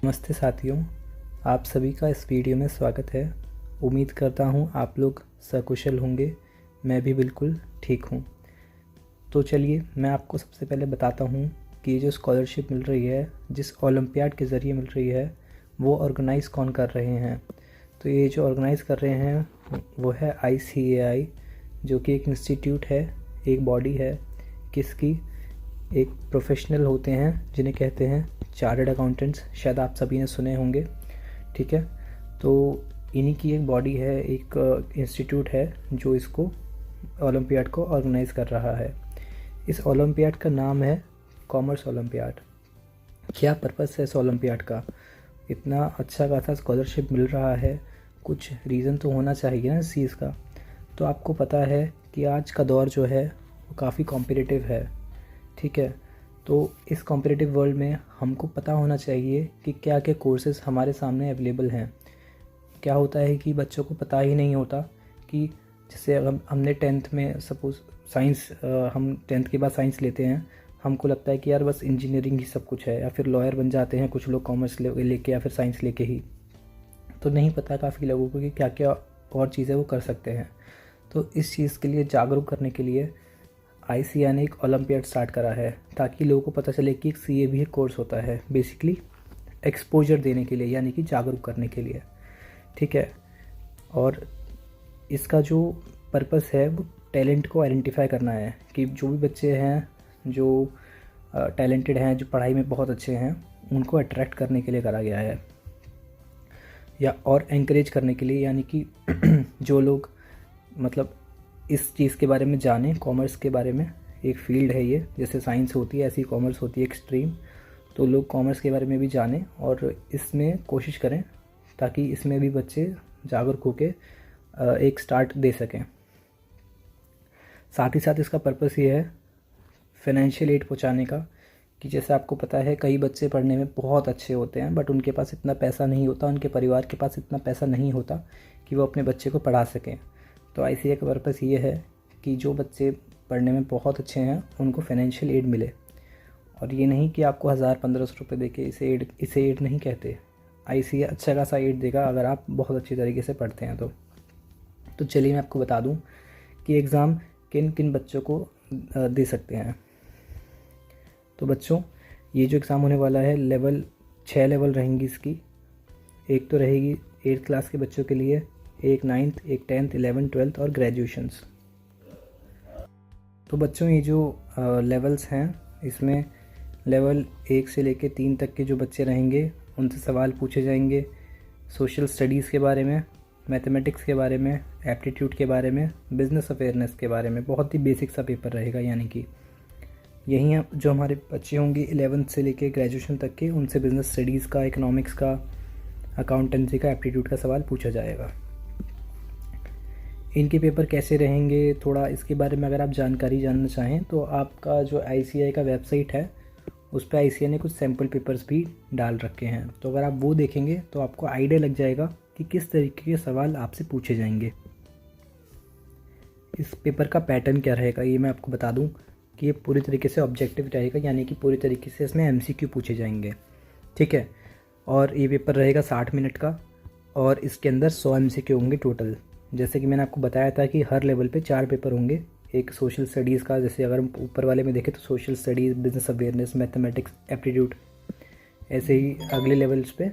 नमस्ते साथियों, आप सभी का इस वीडियो में स्वागत है। उम्मीद करता हूँ आप लोग सकुशल होंगे। मैं भी बिल्कुल ठीक हूँ। तो चलिए मैं आपको सबसे पहले बताता हूँ कि ये जो स्कॉलरशिप मिल रही है, जिस ओलंपियाड के ज़रिए मिल रही है, वो ऑर्गेनाइज़ कौन कर रहे हैं। तो ये जो ऑर्गेनाइज़ कर रहे हैं वो है ICAI, जो कि एक इंस्टीट्यूट है, एक बॉडी है। किसकी? एक प्रोफेशनल होते हैं जिन्हें कहते हैं चार्टर्ड अकाउंटेंट्स। शायद आप सभी ने सुने होंगे। ठीक है, तो इन्हीं की एक बॉडी है, एक इंस्टीट्यूट है जो इसको ओलंपियाड को ऑर्गेनाइज़ कर रहा है। इस ओलंपियाड का नाम है कॉमर्स ओलंपियाड। क्या पर्पस है इस ओलंपियाड का? इतना अच्छा खासा स्कॉलरशिप मिल रहा है, कुछ रीज़न तो होना चाहिए ना इस चीज़ का। तो आपको पता है कि आज का दौर जो है वो काफ़ी कॉम्पिटिटिव है। ठीक है, तो इस कॉम्पिटिटिव वर्ल्ड में हमको पता होना चाहिए कि क्या क्या कोर्सेज़ हमारे सामने अवेलेबल हैं। क्या होता है कि बच्चों को पता ही नहीं होता कि जैसे हमने 10th में सपोज़ साइंस, हम 10th के बाद साइंस लेते हैं, हमको लगता है कि यार बस इंजीनियरिंग ही सब कुछ है, या फिर लॉयर बन जाते हैं कुछ लोग कॉमर्स लेके या फिर साइंस लेके ही। तो नहीं पता काफ़ी लोगों को कि क्या क्या और चीज़ें वो कर सकते हैं। तो इस चीज़ के लिए जागरूक करने के लिए ICAI ने एक ओलंपियाड स्टार्ट करा है, ताकि लोगों को पता चले कि एक CA भी एक कोर्स होता है। बेसिकली एक्सपोजर देने के लिए, यानी कि जागरूक करने के लिए। ठीक है, और इसका जो पर्पस है वो टैलेंट को आइडेंटिफाई करना है, कि जो भी बच्चे हैं जो टैलेंटेड हैं, जो पढ़ाई में बहुत अच्छे हैं, उनको अट्रैक्ट करने के लिए करा गया है, या और एनकरेज करने के लिए, यानी कि जो लोग मतलब इस चीज़ के बारे में जाने, कॉमर्स के बारे में। एक फील्ड है ये, जैसे साइंस होती है ऐसी कॉमर्स होती है एक स्ट्रीम। तो लोग कॉमर्स के बारे में भी जानें और इसमें कोशिश करें ताकि इसमें भी बच्चे जागरूक होकर एक स्टार्ट दे सकें। साथ ही साथ इसका पर्पस ये है फाइनेंशियल एड पहुंचाने का, कि जैसे आपको पता है कई बच्चे पढ़ने में बहुत अच्छे होते हैं बट उनके पास इतना पैसा नहीं होता, उनके परिवार के पास इतना पैसा नहीं होता कि वो अपने बच्चे को पढ़ा सकें। तो ICAI का पर्पस ये है कि जो बच्चे पढ़ने में बहुत अच्छे हैं उनको फाइनेंशियल एड मिले। और ये नहीं कि आपको 1000-1500 रुपये दे के इसे एड नहीं कहते। ICAI अच्छा खासा एड देगा अगर आप बहुत अच्छी तरीके से पढ़ते हैं तो चलिए मैं आपको बता दूं कि एग्ज़ाम किन किन बच्चों को दे सकते हैं। तो बच्चों, ये जो एग्ज़ाम होने वाला है, 6 लेवल रहेंगी इसकी। एक तो रहेगी 8th क्लास के बच्चों के लिए, एक 9th, एक 10th, 11th, 12th और ग्रेजुएशंस। तो बच्चों ये जो लेवल्स हैं, इसमें लेवल 1 से लेकर 3 तक के जो बच्चे रहेंगे उनसे सवाल पूछे जाएंगे सोशल स्टडीज़ के बारे में, मैथमेटिक्स के बारे में, एप्टीट्यूड के बारे में, बिज़नेस अवेयरनेस के बारे में। बहुत ही बेसिक सा पेपर रहेगा, यानी कि यहीं जो हमारे बच्चे होंगे 11th से लेकर ग्रेजुएशन तक के, उनसे बिज़नेस स्टडीज़ का, इकोनॉमिक्स का, अकाउंटेंसी का, एप्टीट्यूड का सवाल पूछा जाएगा। इनके पेपर कैसे रहेंगे, थोड़ा इसके बारे में अगर आप जानकारी जानना चाहें तो आपका जो ICAI का वेबसाइट है उस पर ICAI ने कुछ सैम्पल पेपर्स भी डाल रखे हैं। तो अगर आप वो देखेंगे तो आपको आइडिया लग जाएगा कि किस तरीके के सवाल आपसे पूछे जाएंगे। इस पेपर का पैटर्न क्या रहेगा ये मैं आपको बता दूं कि ये पूरी तरीके से ऑब्जेक्टिव रहेगा, यानी कि पूरी तरीके से इसमें MCQ पूछे जाएंगे। ठीक है, और ये पेपर रहेगा 60 मिनट का और इसके अंदर 100 MCQ होंगे टोटल। जैसे कि मैंने आपको बताया था कि हर लेवल पे 4 पेपर होंगे। एक सोशल स्टडीज़ का, जैसे अगर हम ऊपर वाले में देखें तो social studies, business awareness, mathematics, aptitude, ऐसे ही अगले लेवल्स पे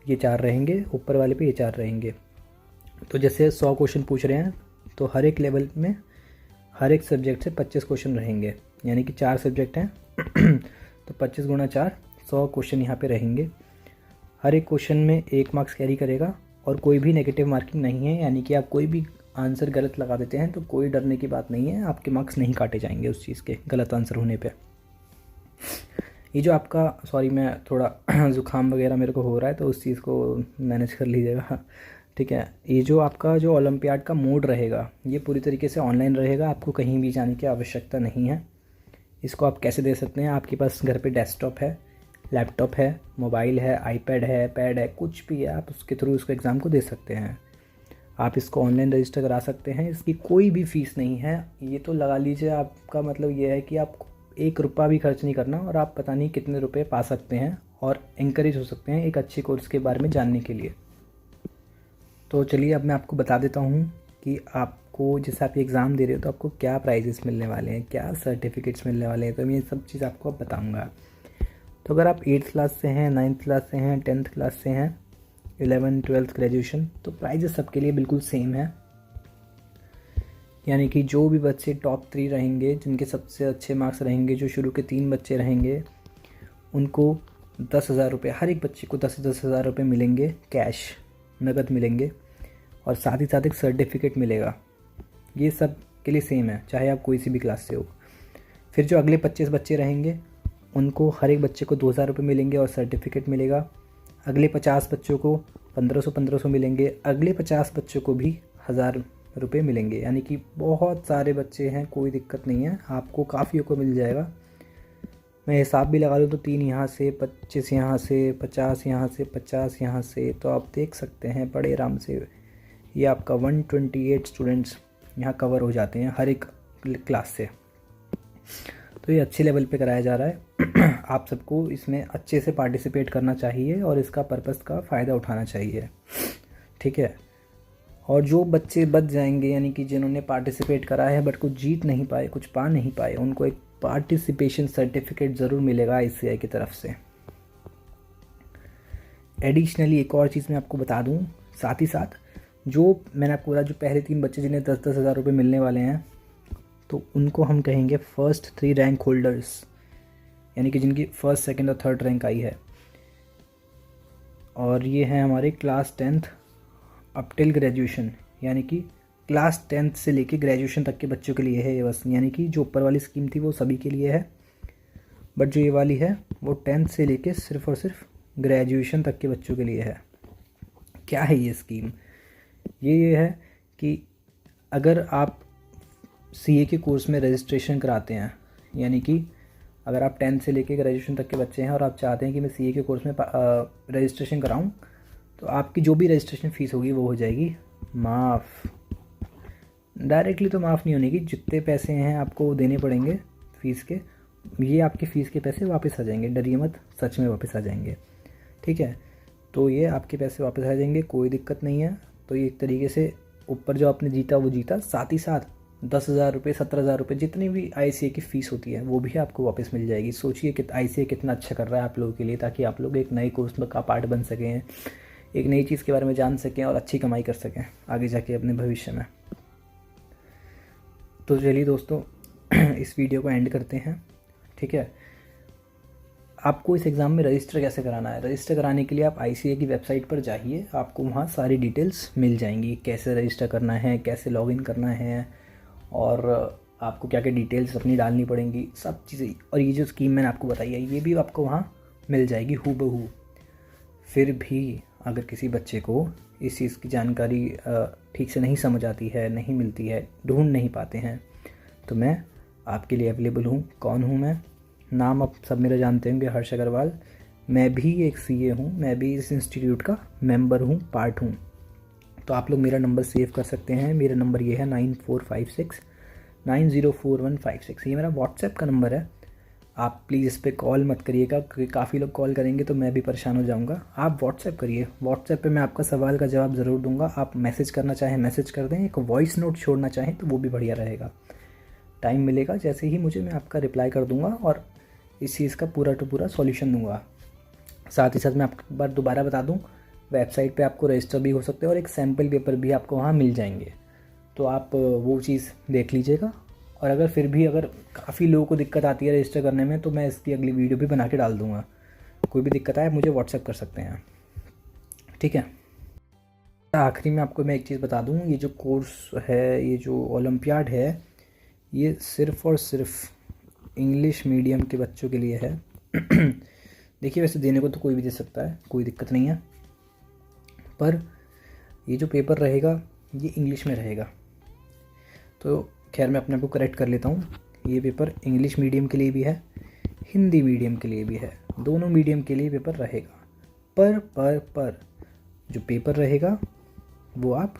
ये 4 रहेंगे, ऊपर वाले पे ये 4 रहेंगे। तो जैसे 100 क्वेश्चन पूछ रहे हैं तो हर एक लेवल में हर एक सब्जेक्ट से 25 क्वेश्चन रहेंगे, यानी कि 4 सब्जेक्ट हैं तो 25 गुणा 4, 100 क्वेश्चन यहाँ पे रहेंगे। हर एक क्वेश्चन में 1 मार्क्स कैरी करेगा और कोई भी नेगेटिव मार्किंग नहीं है, यानी कि आप कोई भी आंसर गलत लगा देते हैं तो कोई डरने की बात नहीं है, आपके मार्क्स नहीं काटे जाएंगे उस चीज़ के गलत आंसर होने पे। ये जो आपका, सॉरी मैं थोड़ा ज़ुकाम वगैरह मेरे को हो रहा है तो उस चीज़ को मैनेज कर लीजिएगा। ठीक है, ये जो आपका जो ओलंपियाड का मोड रहेगा ये पूरी तरीके से ऑनलाइन रहेगा, आपको कहीं भी जाने की आवश्यकता नहीं है। इसको आप कैसे दे सकते हैं? आपके पास घर पे डेस्कटॉप है, लैपटॉप है, मोबाइल है, आईपैड है, पैड है, कुछ भी है, आप उसके थ्रू इसको एग्ज़ाम को दे सकते हैं। आप इसको ऑनलाइन रजिस्टर करा सकते हैं, इसकी कोई भी फ़ीस नहीं है। ये तो लगा लीजिए आपका मतलब ये है कि आप 1 रुपया भी खर्च नहीं करना और आप पता नहीं कितने रुपए पा सकते हैं और इंकरेज हो सकते हैं एक अच्छे कोर्स के बारे में जानने के लिए। तो चलिए अब मैं आपको बता देता हूँ कि आपको जैसे आप ये एग्ज़ाम दे रहे हो तो आपको क्या प्राइजेस मिलने वाले हैं, क्या सर्टिफिकेट्स मिलने वाले हैं, तो मैं ये सब चीज़ आपको अब बताऊँगा। तो अगर आप 8th क्लास से हैं, 9th क्लास से हैं, 10th क्लास से हैं, 11th 12th ग्रेजुएशन, तो प्राइजेस सबके लिए बिल्कुल सेम है। यानी कि जो भी बच्चे टॉप 3 रहेंगे, जिनके सबसे अच्छे मार्क्स रहेंगे, जो शुरू के 3 बच्चे रहेंगे, उनको 10,000 रुपये, हर एक बच्चे को 10-10 हज़ार रुपये मिलेंगे, कैश नगद मिलेंगे, और साथ ही साथ एक सर्टिफिकेट मिलेगा। ये सब के लिए सेम है, चाहे आप कोई सी भी क्लास से हो। फिर जो अगले 25 बच्चे रहेंगे उनको हर एक बच्चे को 2,000 रुपये मिलेंगे और सर्टिफिकेट मिलेगा। अगले 50 बच्चों को 1500 मिलेंगे, अगले 50 बच्चों को भी 1,000 रुपये मिलेंगे। यानी कि बहुत सारे बच्चे हैं, कोई दिक्कत नहीं है, आपको काफ़ियों को मिल जाएगा। मैं हिसाब भी लगा लूँ तो 3 यहाँ से, 25 यहाँ से, 50 यहाँ से, 50 यहाँ से, तो आप देख सकते हैं बड़े आराम से ये आपका 128 स्टूडेंट्स यहाँ कवर हो जाते हैं हर एक क्लास से। तो ये अच्छे लेवल पे कराया जा रहा है। आप सबको इसमें अच्छे से पार्टिसिपेट करना चाहिए और इसका पर्पस का फ़ायदा उठाना चाहिए, ठीक है। और जो बच्चे बच जाएंगे, यानी कि जिन्होंने पार्टिसिपेट करा है बट कुछ जीत नहीं पाए, कुछ पा नहीं पाए, उनको एक पार्टिसिपेशन सर्टिफिकेट ज़रूर मिलेगा ICAI की तरफ से। एडिशनली एक और चीज़ मैं आपको बता दूं, साथ ही साथ जो मैंने आपको बोला, जो पहले 3 बच्चे जिन्हें 10-10 हज़ार रुपये मिलने वाले हैं, तो उनको हम कहेंगे फर्स्ट 3 रैंक होल्डर्स, यानी कि जिनकी फर्स्ट, सेकंड और थर्ड रैंक आई है। और ये हैं हमारे class 10th up till graduation, यानी कि क्लास 10th से लेके ग्रेजुएशन तक के बच्चों के लिए है ये बस। यानी कि जो ऊपर वाली स्कीम थी वो सभी के लिए है, बट जो ये वाली है वो 10th से लेके सिर्फ़ और सिर्फ ग्रेजुएशन तक के बच्चों के लिए है। क्या है ये स्कीम? ये है कि अगर आप CA के कोर्स में रजिस्ट्रेशन कराते हैं, यानी कि अगर आप 10th से लेके ग्रेजुएशन तक के बच्चे हैं और आप चाहते हैं कि मैं CA के कोर्स में रजिस्ट्रेशन कराऊं, तो आपकी जो भी रजिस्ट्रेशन फ़ीस होगी वो हो जाएगी माफ़। डायरेक्टली तो माफ़ नहीं होने की, जितने पैसे हैं आपको देने पड़ेंगे फ़ीस के, ये आपके फ़ीस के पैसे वापस आ जाएंगे, डरिए मत, सच में वापस आ जाएंगे, ठीक है। तो ये आपके पैसे वापस आ जाएंगे, कोई दिक्कत नहीं है। तो ये एक तरीके से ऊपर जो आपने जीता वो जीता, साथ ही साथ 10,000 रुपये, 17,000 रुपये, जितनी भी ICAI की फ़ीस होती है वो भी आपको वापस मिल जाएगी। सोचिए कि ICAI कितना अच्छा कर रहा है आप लोगों के लिए, ताकि आप लोग एक नए कोर्स का पार्ट बन सकें, एक नई चीज़ के बारे में जान सकें और अच्छी कमाई कर सकें आगे जाके अपने भविष्य में। तो चलिए दोस्तों, इस वीडियो को एंड करते हैं, ठीक है। आपको इस एग्ज़ाम में रजिस्टर कैसे कराना है? रजिस्टर कराने के लिए आप ICAI की वेबसाइट पर जाइए, आपको वहाँ सारी डिटेल्स मिल जाएंगी, कैसे रजिस्टर करना है, कैसे लॉगिन करना है, और आपको क्या क्या डिटेल्स अपनी डालनी पड़ेंगी, सब चीज़ें। और ये जो स्कीम मैंने आपको बताई है ये भी आपको वहाँ मिल जाएगी हूबहू। फिर भी अगर किसी बच्चे को इस चीज़ की जानकारी ठीक से नहीं समझ आती है, नहीं मिलती है, ढूंढ नहीं पाते हैं, तो मैं आपके लिए अवेलेबल हूँ। कौन हूँ मैं? नाम आप सब मेरा जानते होंगे, हर्ष अग्रवाल। मैं भी एक CA हूँ, मैं भी इस इंस्टीट्यूट का मेंबर हूँ, पार्ट हूँ। तो आप लोग मेरा नंबर सेव कर सकते हैं। मेरा नंबर ये है 9456904156। ये मेरा व्हाट्सएप का नंबर है। आप प्लीज़ इस पर कॉल मत करिएगा, क्योंकि काफ़ी लोग कॉल करेंगे तो मैं भी परेशान हो जाऊंगा। आप व्हाट्सएप करिए, व्हाट्सएप पे मैं आपका सवाल का जवाब ज़रूर दूंगा। आप मैसेज करना चाहें मैसेज कर दें, एक वॉइस नोट छोड़ना चाहें तो वो भी बढ़िया रहेगा। टाइम मिलेगा जैसे ही मुझे, मैं आपका रिप्लाई कर दूंगा और इस चीज़ का पूरा टू पूरा सॉल्यूशन दूंगा। साथ ही साथ मैं आपको एक बार दोबारा बता दूं, वेबसाइट पे आपको रजिस्टर भी हो सकते हैं और एक सैम्पल पेपर भी आपको वहाँ मिल जाएंगे, तो आप वो चीज़ देख लीजिएगा। और अगर फिर भी अगर काफ़ी लोगों को दिक्कत आती है रजिस्टर करने में, तो मैं इसकी अगली वीडियो भी बना के डाल दूँगा। कोई भी दिक्कत आए मुझे व्हाट्सएप कर सकते हैं, ठीक है। आखिरी में आपको मैं एक चीज़ बता दूँ, ये जो कोर्स है, ये जो ओलंपियाड है, ये सिर्फ़ और सिर्फ इंग्लिश मीडियम के बच्चों के लिए है। देखिए, वैसे देने को तो कोई भी दे सकता है, कोई दिक्कत नहीं है, पर ये जो पेपर रहेगा ये इंग्लिश में रहेगा। तो खैर मैं अपने आप को करेक्ट कर लेता हूँ, ये पेपर इंग्लिश मीडियम के लिए भी है, हिंदी मीडियम के लिए भी है, दोनों मीडियम के लिए पेपर रहेगा। पर जो पेपर रहेगा वो आप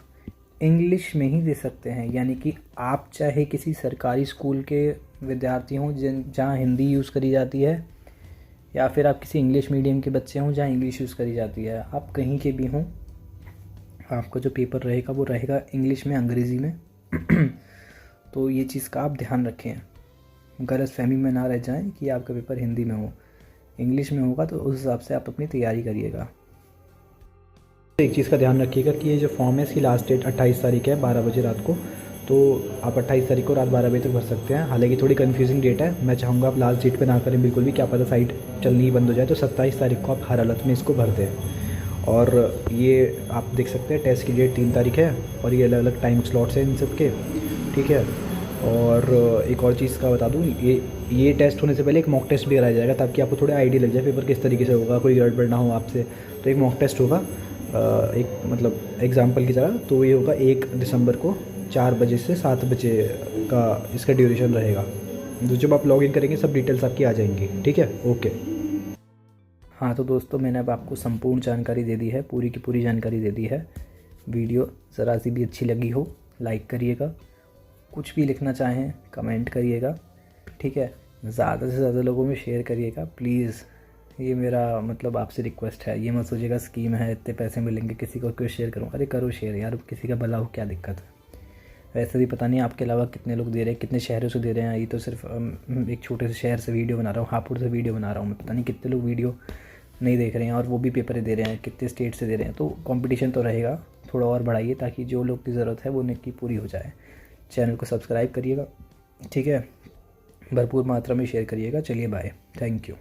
इंग्लिश में ही दे सकते हैं। यानी कि आप चाहे किसी सरकारी स्कूल के विद्यार्थी हों जहाँ हिंदी यूज़ करी जाती है, या फिर आप किसी इंग्लिश मीडियम के बच्चे हों जहाँ इंग्लिश यूज़ करी जाती है, आप कहीं के भी हों, आपका जो पेपर रहेगा वो रहेगा इंग्लिश में, अंग्रेज़ी में। तो ये चीज़ का आप ध्यान रखें, गलतफहमी में ना रह जाएं कि आपका पेपर हिंदी में हो, इंग्लिश में होगा, तो उस हिसाब से आप अपनी तैयारी करिएगा। एक चीज़ का ध्यान रखिएगा कि ये जो फॉर्म है इसकी लास्ट डेट 28 तारीख है 12 बजे रात को, तो आप 28 तारीख को रात 12 बजे तक भर सकते हैं। हालांकि थोड़ी कन्फ्यूजिंग डेट है, मैं चाहूँगा आप लास्ट डेट पे ना करें बिल्कुल भी, क्या पता साइट चलनी ही बंद हो जाए, तो 27 तारीख को आप हर हालत में इसको भर दें। और ये आप देख सकते हैं टेस्ट की डेट 3 तारीख है और ये अलग अलग टाइम स्लॉट्स हैं इन सब के, ठीक है। और एक और चीज़ का बता दूँ, ये टेस्ट होने से पहले एक मॉक टेस्ट भी कराया जाएगा ताकि आपको थोड़ा आइडिया लग जाए पेपर किस तरीके से होगा, कोई गड़बड़ ना हो आपसे। तो एक मॉक टेस्ट होगा, एक मतलब एग्ज़ाम्पल की तरह, तो ये होगा 1 दिसंबर को 4 बजे से 7 बजे का इसका ड्यूरेशन रहेगा। तो जब आप लॉगिन करेंगे सब डिटेल्स आपकी आ जाएंगी, ठीक है, ओके। हाँ तो दोस्तों, मैंने अब आपको संपूर्ण जानकारी दे दी है, पूरी की पूरी जानकारी दे दी है। वीडियो ज़रा सी भी अच्छी लगी हो लाइक करिएगा, कुछ भी लिखना चाहें कमेंट करिएगा, ठीक है। ज़्यादा से ज़्यादा लोगों में शेयर करिएगा प्लीज़, ये मेरा मतलब आपसे रिक्वेस्ट है। ये मत सोचिएगा स्कीम है इतने पैसे मिलेंगे किसी को क्यों शेयर करूँ, अरे करो शेयर यार, किसी का भला हो, क्या दिक्कत है। वैसे भी पता नहीं आपके अलावा कितने लोग दे रहे हैं, कितने शहरों से दे रहे हैं। ये तो सिर्फ एक छोटे से शहर से वीडियो बना रहा हूँ, हापुड़ से वीडियो बना रहा हूँ मैं, पता नहीं कितने लोग वीडियो नहीं देख रहे हैं और वो भी पेपर दे रहे हैं, कितने स्टेट से दे रहे हैं। तो कंपटीशन तो रहेगा, थोड़ा और बढ़ाइए ताकि जो लोग की ज़रूरत है वो उनकी पूरी हो जाए। चैनल को सब्सक्राइब करिएगा, ठीक है, भरपूर मात्रा में शेयर करिएगा। चलिए बाय, थैंक यू।